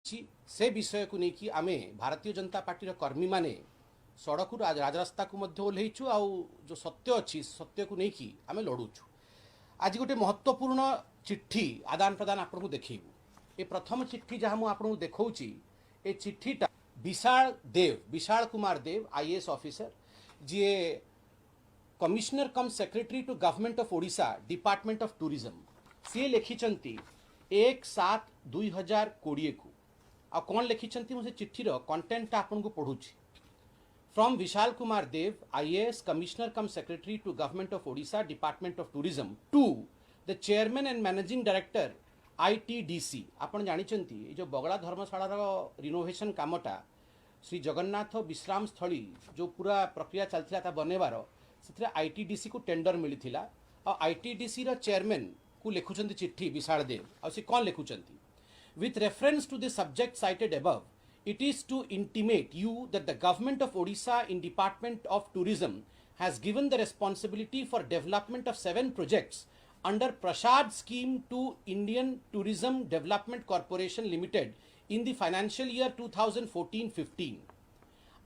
से विषय को लेकिन आमे भारतीय जनता पार्टी कर्मी माने सड़क राजरास्ता को ओह्लैचु आउ जो सत्य अच्छी सत्य को लेकिन आम लड़ुचु। आज गोटे महत्वपूर्ण चिट्ठी आदान प्रदान आपको देखू। ये प्रथम चिट्ठी जहाँ मुझे देखा ये चिट्ठीटा विशाल कुमार देव आईएएस ऑफिसर जी commissioner cum secretary to government of Odisha department of tourism सी लिखिंट 1/7/2020 को आ कौन लिखिंट मुझे चिट्ठीर कंटेंट आपको पढ़ुची। From Vishal Kumar Dev IAS commissioner cum secretary to government of Odisha department of tourism to the chairman and managing director ITDC. आपन जानिचंती जो बगड़ा धर्मशालार रिनोवेशन कामटा श्री जगन्नाथ विश्राम स्थली जो पूरा प्रक्रिया चलता बनवार से आईटीडीसी को टेंडर मिलता और आईटीडीसी रो चेयरमैन को लिखुचंती चिट्ठी विशाल देव और से कौन लिखुचंती with reference to the subject cited above, it is to intimate you that the government of Odisha in Department of Tourism has given the responsibility for development of 7 projects under Prasad scheme to Indian Tourism Development Corporation Limited in the financial year 2014-15.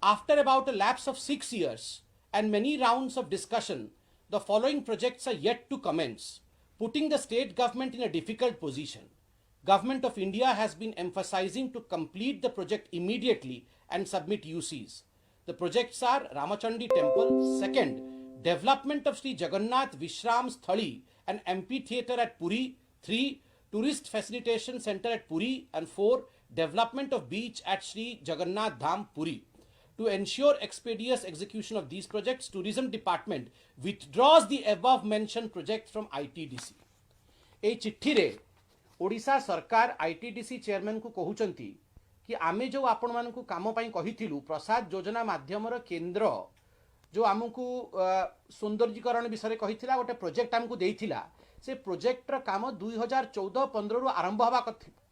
After about a lapse of 6 years and many rounds of discussion, the following projects are yet to commence, putting the state government in a difficult position. Government of India has been emphasizing to complete the project immediately and submit UCs. The projects are Ramachandi Temple, second, development of Sri Jagannath Vishram Sthali and amphitheatre at Puri, 3, tourist facilitation center at Puri, and 4, development of beach at Sri Jagannath Dham Puri. To ensure expeditious execution of these projects, Tourism Department withdraws the above mentioned project from ITDC. ए चिट्ठी रे ओडिशा सरकार ITDC chairman को कहउचंती कि आमे जो आपण मानकु काम पई कहिथिलु प्रसाद योजना माध्यम केंद्र जो आमको सौंदर्यीकरण विषय कहिथिला गोटे प्रोजेक्ट आमको देइथिला से प्रोजेक्टर काम 2014-15 रु आरंभ हवा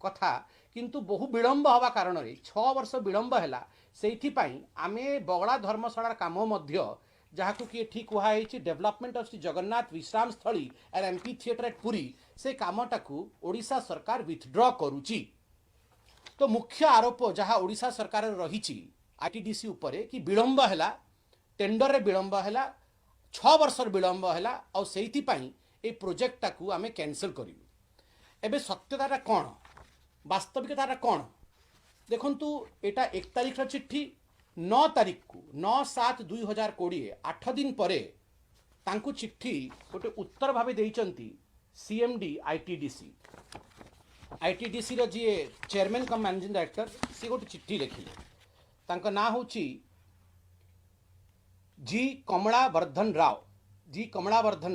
कथा किंतु बहु विलंब हवा कारण रे 6 वर्ष विलंब हैला सेइथि पई आमे बगड़ा धर्मशाला काम मध्य जहाँ को किए ठीक कहुई डेवलपमेंट ऑफ श्री जगन्नाथ विश्राम स्थली and MP theatre at Puri से कामटा को ओडिशा सरकार विथड्र करुची। तो मुख्य आरोप जहाँ ओडिशा सरकार रही आईटीडीसी उपरे कि विलंब है टेंडर रे विलंब है 6 वर्ष विलंब है और से प्रोजेक्टा को आम कैंसल करूँ। एबे सत्यता कौन वास्तविकता कौन देखु एटा 1 तारिख चिट्ठी 9 तारिख को 9/7/2020 8 दिन पर तांकु चिट्ठी गोटे उत्तर भाव देइचंती सीएमडी आईटीडीसी रो जी चेयरमैन कम मैनेजिंग डायरेक्टर सी गोटे चिट्ठी लिखिले तांका ना होची जी कमलावर्धन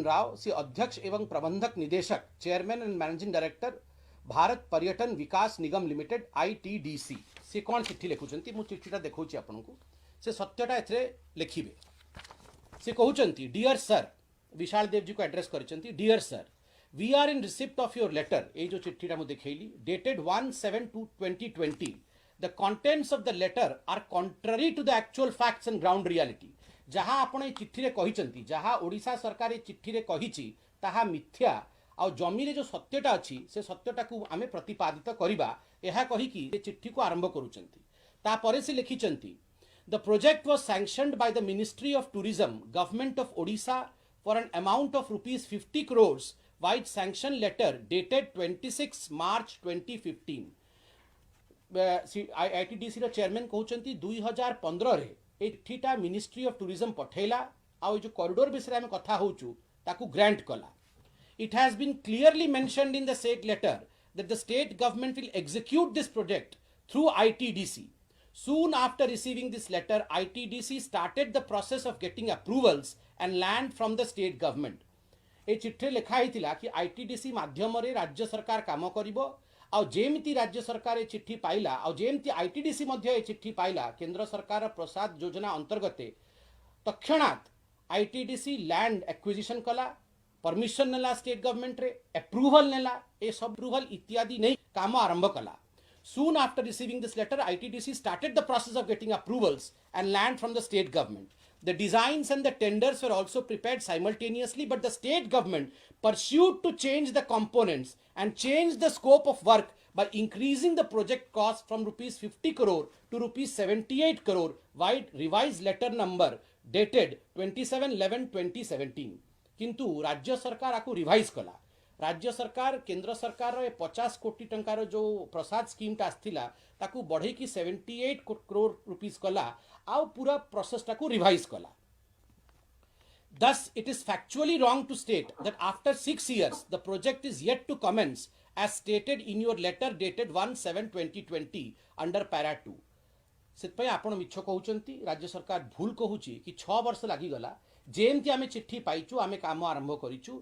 राव सी अध्यक्ष एवं प्रबंधक निदेशक chairman and managing director Bharat पर्यटन विकास निगम लिमिटेड आईटीडीसी से कौन चिट्ठी लिखुंट मु चिट्ठीटा देखा आपको से सत्यटा ए लिखे से कहते डियर सर विशाल देव जी को एड्रेस कर dear sir we are in receipt of your letter ये जो चिट्ठीटा मुझे देखली dated 1/7/2020 the contents of the letter are contrary to the actual facts and ground reality जहाँ आपण ये चिट्ठी रे कहिसंती जहाँ ओडिशा सरकार ये चिट्ठी रे कहिछि ताहा मिथ्या आ जमी रे जो सत्यटा अच्छी से सत्यटा को आम प्रतिपादित करवा यह कहीकि चिट्ठी को आरंभ करुचंती तापरे से लिखिचंती the project was sanctioned by the ministry of tourism government of Odisha for an amount of ₹50 crores vide sanction letter dated 26 March 2015 ITDC रो चेयरमैन कहउचंती 2015 रे ए चिट्ठीटा मिनिस्ट्री ऑफ टूरिज्म पठेला आ जो कॉरिडोर विषय में कथा होचु ताकू ग्रांट कला। It has been clearly mentioned in the said letter that the state government will execute this project through ITDC. Soon after receiving this letter, ITDC started the process of getting approvals and land from the state government. ए चिट्ठी लिखा हितिला कि ITDC माध्यम रे राज्य सरकार काम करिवो आ जेमिति राज्य सरकार ए चिट्ठी पाइला आ जेमिति ITDC मध्य ए चिट्ठी पाइला केंद्र सरकार प्रसाद योजना अंतर्गत तक्षणात ITDC लैंड एक्विजिशन कला परमिशन नेला स्टेट गवर्नमेंट रे अप्रूवल नेला ए सब अप्रूवल इत्यादि नहीं काम आरंभ कला। Soon after receiving this letter, ITDC started the process of getting approvals and land from the state government. The designs and the tenders were also prepared simultaneously, but the state government pursued to change the components and change the scope of work by increasing the project cost from rupees 50 crore to rupees 78 crore by revised letter number dated 27/11/2017 किंतु राज्य सरकार आपको revise कला राज्य सरकार केंद्र सरकार 50 कोटी टंकार जो प्रसाद स्कीम टा आस्थिला ताकू बढ़े की 78 करोड़ रुपीस कला आ पूरा प्रोसेस टाकू रिवाइज कला. Thus, it is factually wrong to state that after 6 years, the project is yet to commence as stated in your letter dated 1/7/2020 under para 2. ସେଥିପାଇଁ ଆପଣ ମିଛ କହୁଛନ୍ତି ରାଜ୍ୟ ସରକାର ଭୁଲ କହୁଛି କି 6 ବର୍ଷ ଲାଗିଗଲା ଯେମିତି ଆମେ ଚିଠି ପାଇଛୁ ଆମେ କାମ ଆରମ୍ଭ କରିଛୁ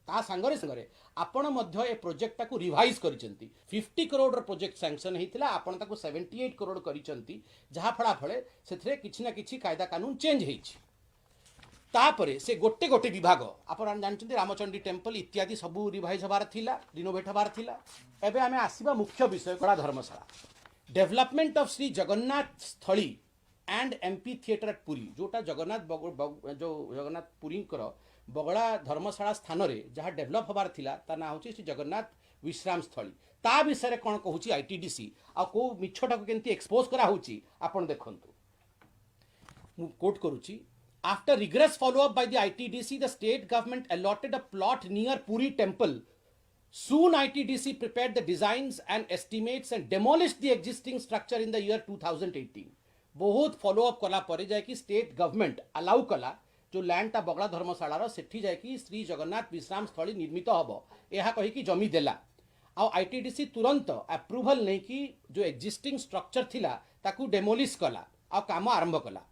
ତା ସାଙ୍ଗରେ ସାଙ୍ଗରେ ଆପଣ ମଧ୍ୟ ଏ ପ୍ରୋଜେକ୍ଟଟାକୁ ରିଭାଇଜ୍ କରିଛନ୍ତି 50 କରୋଡ଼ର ପ୍ରୋଜେକ୍ଟ ସାଂକ୍ସନ୍ ହେଇଥିଲା ଆପଣ ତାକୁ 78 କରୋଡ଼ କରିଛନ୍ତି ଯାହା ଫଳାଫଳରେ ସେଥିରେ କିଛି ନା କିଛି କାयदा କାନୁନ ଚେଞ୍ଜ ହେଇଛି. तापरे से गोटे गोटे विभाग आपण जानते रामचंडी टेम्पल इत्यादि सबू रिवाइज हबार थिला रिनोवेट हबार थिला. एबे आमे आसीबा मुख्य विषय कला धर्मशाला डेवलपमेंट ऑफ श्री जगन्नाथ स्थली and MP theatre at Puri जोटा जगन्नाथ जो जगन्नाथ पुरी बगड़ा धर्मशाला स्थान रे जहाँ डेवलप हबार थिला ता ना होची श्री जगन्नाथ विश्राम स्थली ता विषय रे कोन कहूची आईटीडीसी आ को मिछटा को केंती एक्सपोज करा होची आपण देखंतु. मु कोट करूची. After rigorous follow-up by the ITDC, the state government allotted a plot near Puri temple. Soon ITDC prepared the designs and estimates and demolished the existing structure in the year 2018. बहुत follow-up कला परे जाए कि state government allow कला जो land ता बगड़ा धर्मशाला रो सेठी जाए कि श्री जगन्नाथ विश्राम स्थली निर्मित हबो एहा कहि कि जमी देला आ ITDC तुरंत अप्रूवल नहीं कि जो existing structure थिला ताकू डेमोलिश कला आ काम आरंभ कला.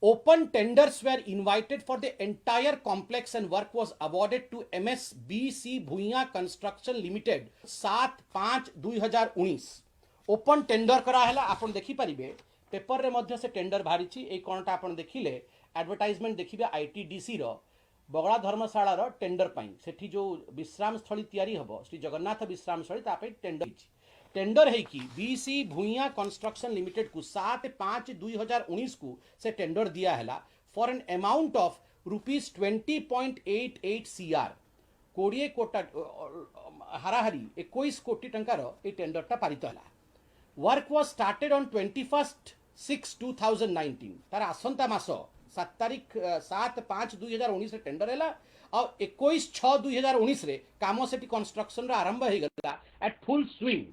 Open tenders were invited for the entire complex and work was awarded to MSBC Bhuiya Construction Limited 7/5/2019. Open tender करा हैला आपण देखि परिबे पेपर रे मध्य से टेंडर भारिछि ए कोनटा आपण देखिले एडवर्टाइजमेंट देखिबे आईटीडीसी रो बगड़ा धर्मशाला रो टेंडर पई सेठी जो विश्राम स्थली तयारी हबो श्री जगन्नाथ विश्राम स्थली ता पे टेंडर टेंडर है कि बीसी भूइया कंस्ट्रक्शन लिमिटेड को 7/5/2019 को से टेंडर दिया है for an amount of rupees 20.88 CR 20 कोटा हाराहारी 21 कोटी टंकार ए टेंडरटा पारित है. वर्क वाज स्टार्टेड ऑन 21/6/2019 तार आसंता मास 7 तारीख 7/5/2019 रे टेंडर हैला और 21/6/2019 रे काम सेठी कंस्ट्रक्शन रा आरंभ हो गला at full swing.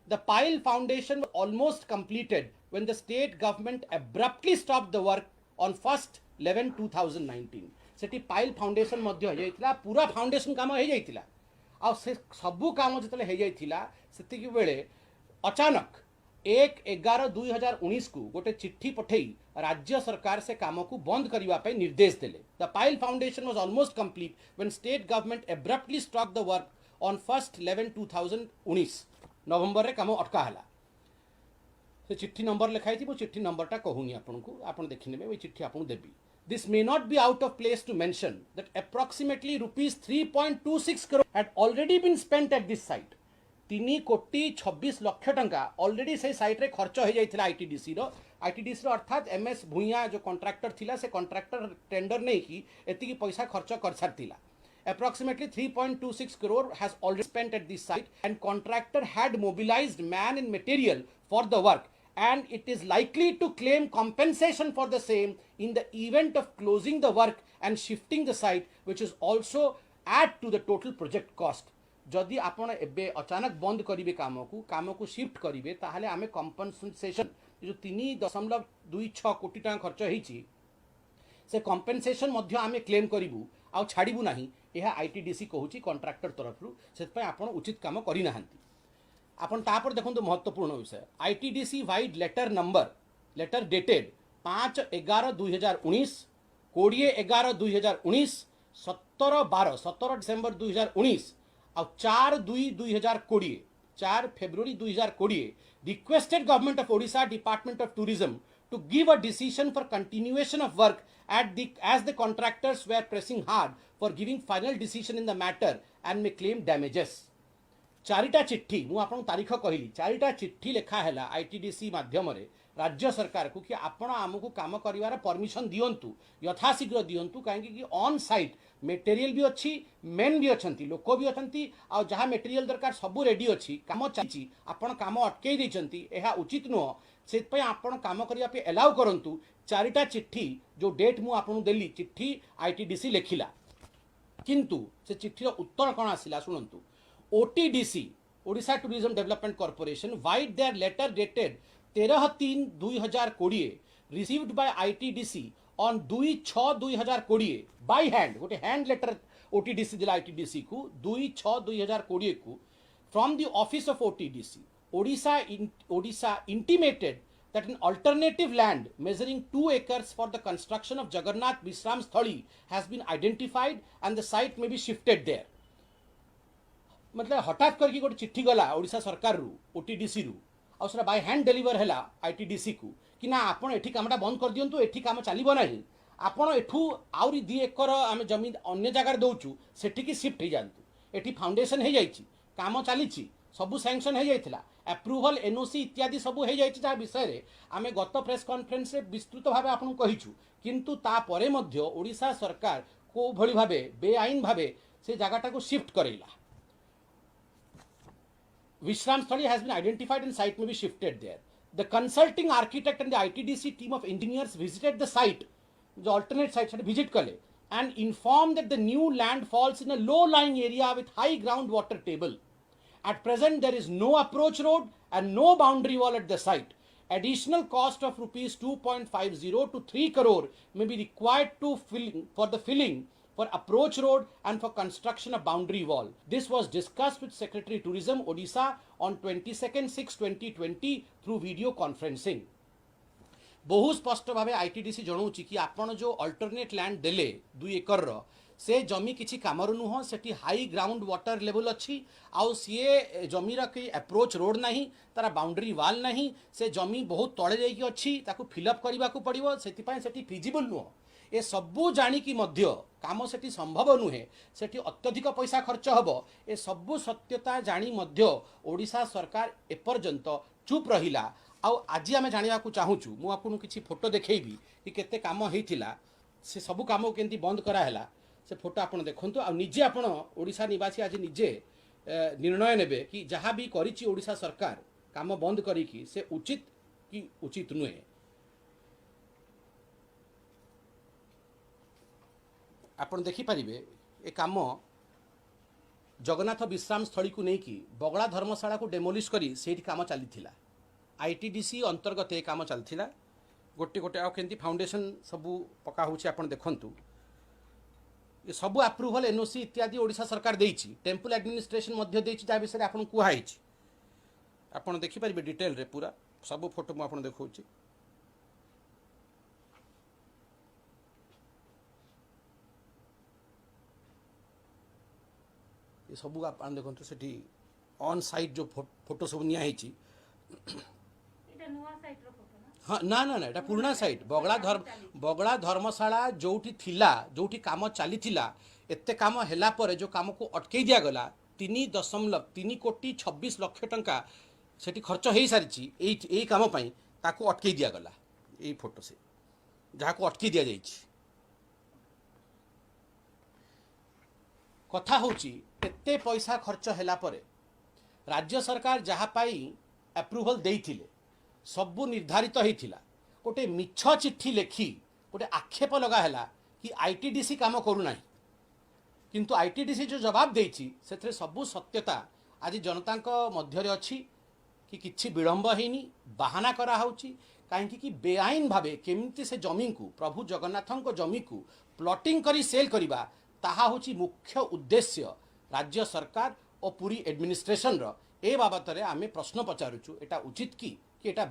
The pile foundation was almost completed when the state government abruptly stopped the work on 1/11/2019. सेठी पाइल फाउंडेशन मध्य हो जाइतिला पूरा फाउंडेशन काम हो जाइतिला आ से सबु काम जतले हो जाइतिला सेति के बेले अचानक 1/11/2019 को गोटे चिट्ठी पठेई राज्य सरकार से काम को बंद करबा पे निर्देश देले. The pile foundation was almost complete when state government abruptly stopped the work on 1/11/2019. नवंबर रे काम अटका हला से चिट्ठी नंबर लिखाई थी वो चिट्ठी नंबरटा कहूनी आपको आपण देखि नेबे वो चिट्ठी आपन देबी. This may not be out of place to mention that approximately rupees 3.26 crore had already been spent at this site. 3 कोटी 26 लाख टंका ऑलरेडी से साइट रे खर्च हो जाइथिला आईटीडीसी रो अर्थात एमएस भुइया जो कॉन्ट्रैक्टर थिला से कॉन्ट्रैक्टर टेंडर नहीं कि एति की पैसा खर्च कर सारथिला. Approximately 3.26 crore has already spent at this site and contractor had mobilized man and material for the work and it is likely to claim compensation for the same in the event of closing the work and shifting the site which is also add to the total project cost. जदि आपण एबे अचानक बंद करिवे काम को shift करिवे ताहले आमे कंपनसेशन जो 3.26 कोटी टका खर्च होईची से कंपनसेशन मध्य आमे क्लेम करिवु आ छाड़िबु नाही यह आईटीडीसी कहूची कॉन्ट्रैक्टर तरफ से आपण उचित काम करि नाहंती. आपण तापर देखंतु महत्वपूर्ण विषय ITDC vide letter dated 5/11/2019 20/11/2019 17 December 2019 और 4/2/2020 4 फरवरी 2020 requested government of Odisha department of tourism to give a decision for continuation of work as the contractors were pressing hard for giving final decision in the matter and may claim damages. चारिटा चिट्ठी मु आपन तारीख कहली चारिटा चिट्ठी लेखा है आईटीडीसी माध्यम राज्य सरकार को कि आपण आमको काम करिवार परमिशन दियंतु यथाशीघ्र दियंतु कहीं ऑन साइट मटेरियल भी अच्छी मेन भी अच्छा लोक भी अच्छा जहाँ मटेरियल दरकार सब रेडी अच्छी काम चलती आपण काम अटकई देइछंती एहा उचित नुह से आपण काम करिया पे एलाउ करंतु चारिटा चिट्ठी जो डेट मु आपन देली चिट्ठी आईटीडीसी लेखिला किंतु से चिट्ठीर उत्तर कौन आसिला शुणु OTDC Odisha tourism development corporation vide their letter dated 13/3/2020 received by ITDC on 2/6/2020 by hand गोटे हैंड लेटर ओटीडीसी दिला आईटीडीसी को 2/6/2020 को from the office of OTDC Odisha intimated that an alternative land measuring 2 acres for the construction of Jagannath Vishram Sthali has been identified and the site may be shifted there. मतलब हठात करके गोटे चिट्ठी गला ओडिशा सरकार रु ओटीडीसी रु आ सेटा बाय हैंड डिलीवर हैला आईटीडीसी को कि ना आपण एठी कामटा बंद कर दियंतु एठी काम चलिबो नाही आपण एठू आउरी 2 एकर आमे जमीन अन्य जगह दउचु सेठी की शिफ्ट हे जानतु एठी फाउंडेशन हे जाईची काम चलीची सबु सैंक्शन हो जाइथिला अप्रूवल एनओसी इत्यादि सबु हो जाइछि जा विषय रे आमे गत प्रेस कॉन्फ्रेंस रे विस्तृत भाबे आपन कहिछु किंतु ता परे मध्य ओडिशा सरकार को भली भाबे बेआईन भाबे से जगहटा को शिफ्ट करेला Vishram Sthali has been identified and site may be shifted there. The consulting architect and the ITDC team of engineers visited the site, the alternate site visit kale, and informed that the new land falls in a low-lying area with high groundwater table. At present, there is no approach road and no boundary wall at the site. Additional cost of rupees 2.50 to 3 crore may be required for the filling for approach road and for construction of boundary wall. This was discussed with Secretary Tourism Odisha on 22/6/2020 through video conferencing. बहु स्पष्ट भाव ITDC जनाऊँगी कि आपण जो alternate land देले 2 एकर से जमी किसी कामर नुह से हाई ग्राउंड वाटर लेवल अच्छी आउ सी जमीर कि अप्रोच रोड ना तार बाउंड्री वाल ना से जमी बहुत तले जाइए अच्छी फिलअप करने को पड़ो से फिजिबल नुह ए सबू जाणिकी काम से संभव नुहे से अत्यधिक पैसा खर्च हम ए सबू सत्यता जाणी ओडिशा सरकार एपर्यंत चुप रहिला आज आम जाना चाहूँ मुझे किसी फोटो देखी कि केते काम होता से सबू काम केमती बंद कराला से फोटो आप देखूँ आ निजे आपण ओडिशा निवासी आज निजे निर्णय नेबे कि जहाँ भी करिछि ओडिशा सरकार काम बंद करिकी से उचित कि उचित नुहे। आपण देखिपारे ए काम जगन्नाथ विश्राम स्थली को लेकिन बगड़ा धर्मशाला को डेमोलिश करी सेठी काम चली आईटीडीसी अंतर्गत ए काम चलता गोटे गोटे आमती फाउंडेशन सबू पका होची आपण देखंतु ये सबू अप्रूवल एनओसी इत्यादि ओडिशा सरकार देइछि टेम्पल एडमिनिस्ट्रेशन मध्य देइछि जा विषय आपन कुहाइछि आपण देखि परिबे डिटेल रे पूरा सबू फोटो मु आपण देखौछि ये सबू आपण देखंतु सेठी ऑन साइट जो फोटो सब निया हिछि एटा नुवा साइट रो फोटो ना हाँ ना ना ना एटा पुराना साइट बगड़ा धर्मशाला जोठी थिला जोठी काम चली एते काम हैला पर जो काम को अटकई दिया गला 3.3 कोटी 26 लाख टंका सेठी खर्च हो सारी यही काम पाई ताको अटकई दिया गला यही फोटो से जहाँ को अटकई दिया जाइछि कथा होची एते पैसा खर्च हैला पर राज्य सरकार जहाँ पाई अप्रूवल देइथिले सबू निर्धारित होता गोटे मिछ चिट्ठी लेखि गोटे आक्षेप लगा है कि आईटीडीसी काम करूना किंतु आईटीडीसी जो जवाब देइछि से सबू सत्यता आज जनता मध्य अच्छी कि किछि विलंब हैनी बाहाना करा होछि कहीं कि बेआईन भावे केमिति से जमी को प्रभु जगन्नाथ जमी को प्लॉटिंग करी सेल करवा ताहा होछि मुख्य उद्देश्य राज्य सरकार और पूरी एडमिनिस्ट्रेशन रो ए बाबत आमे प्रश्न पचारुछु एटा उचित कि एटा